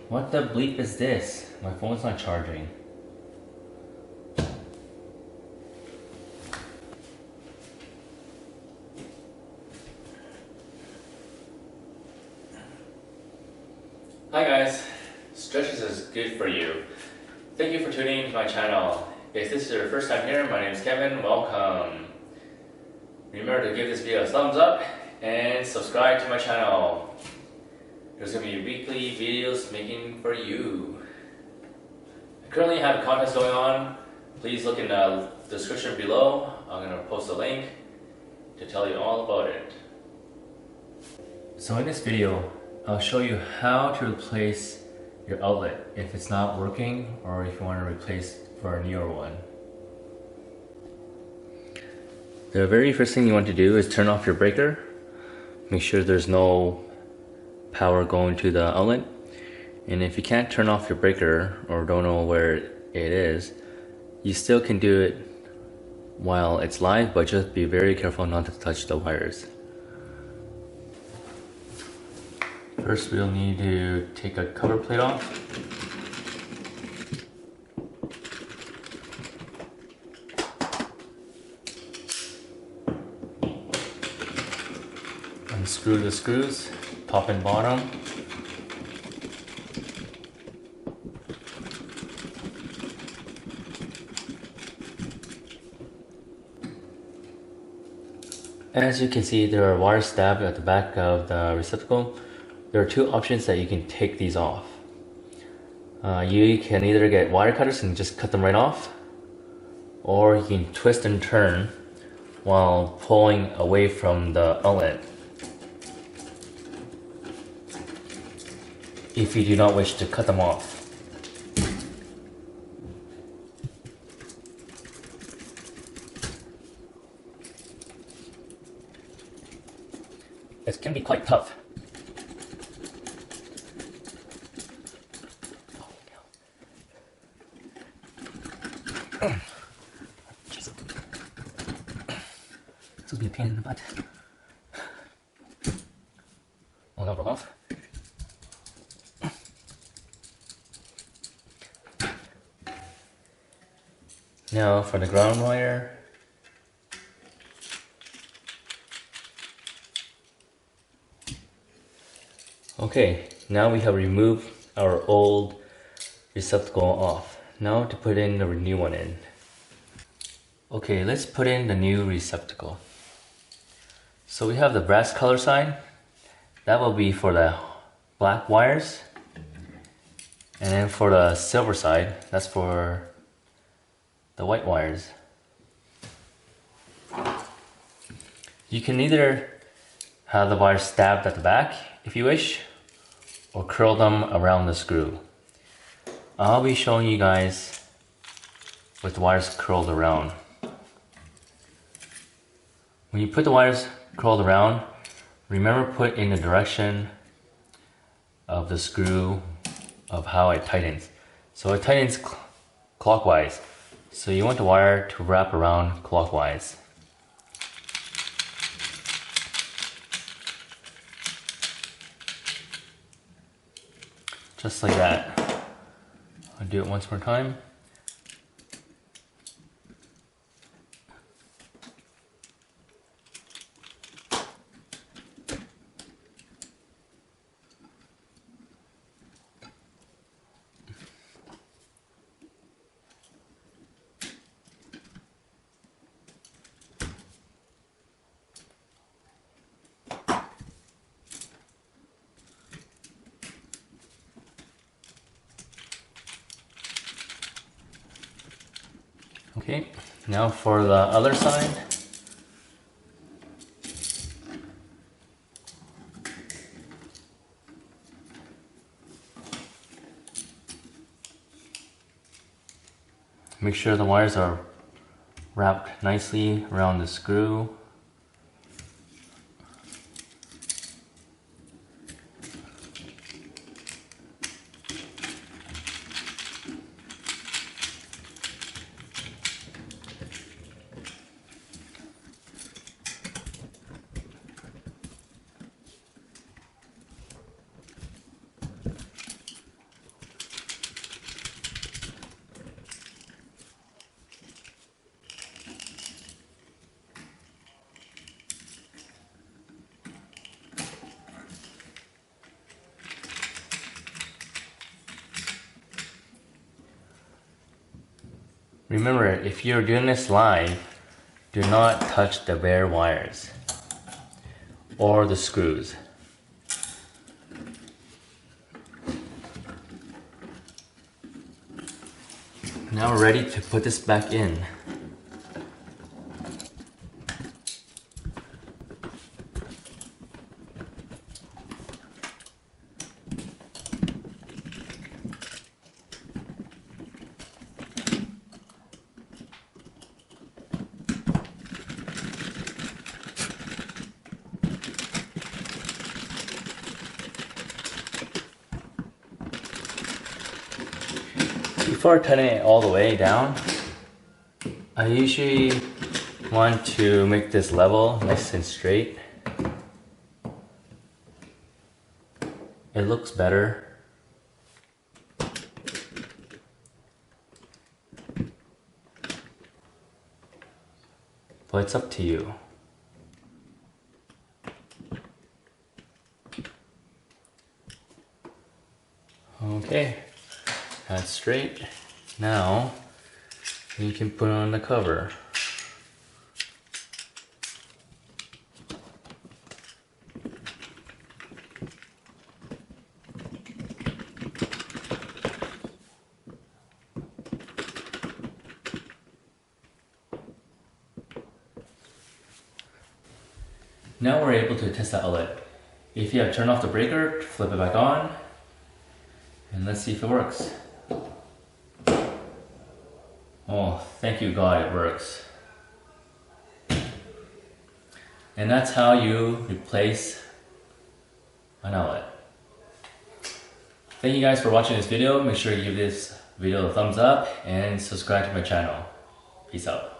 What the bleep is this? My phone's not charging. Hi guys, stretches is good for you. Thank you for tuning into my channel. If this is your first time here, my name is Kevin, welcome. Remember to give this video a thumbs up and subscribe to my channel. There's going to be weekly videos making for you. I currently have a contest going on. Please look in the description below. I'm going to post a link to tell you all about it. So in this video, I'll show you how to replace your outlet if it's not working or if you want to replace for a newer one. The very first thing you want to do is turn off your breaker. Make sure there's no power going to the outlet. And if you can't turn off your breaker or don't know where it is, you still can do it while it's live, but just be very careful not to touch the wires. First, we'll need to take a cover plate off. Unscrew the screws, top and bottom. As you can see, there are wires stabbed at the back of the receptacle. There are two options that you can take these off. You can either get wire cutters and just cut them right off, or you can twist and turn while pulling away from the outlet if you do not wish to cut them off. It can be quite tough. This will be a pain in the butt. I'll now roll off. Now for the ground wire. Okay, now we have removed our old receptacle off. Now to put in the new one in. Okay, let's put in the new receptacle. So we have the brass color side. That will be for the black wires. And then for the silver side, that's for the white wires. You can either have the wires stabbed at the back if you wish, or curl them around the screw. I'll be showing you guys with the wires curled around. When you put the wires curled around, remember put in the direction of the screw of how it tightens. So it tightens clockwise. So you want the wire to wrap around clockwise. Just like that. I'll do it once more time. Okay, now for the other side. Make sure the wires are wrapped nicely around the screw. Remember, if you're doing this live, do not touch the bare wires or the screws. Now we're ready to put this back in. Before turning it all the way down, I usually want to make this level nice and straight. It looks better. But it's up to you. Okay, that's straight. Now you can put on the cover. Now we're able to test the outlet. If you have turned off the breaker, flip it back on, and let's see if it works. Oh, thank you God, it works. And that's how you replace an outlet. Thank you guys for watching this video. Make sure you give this video a thumbs up and subscribe to my channel. Peace out.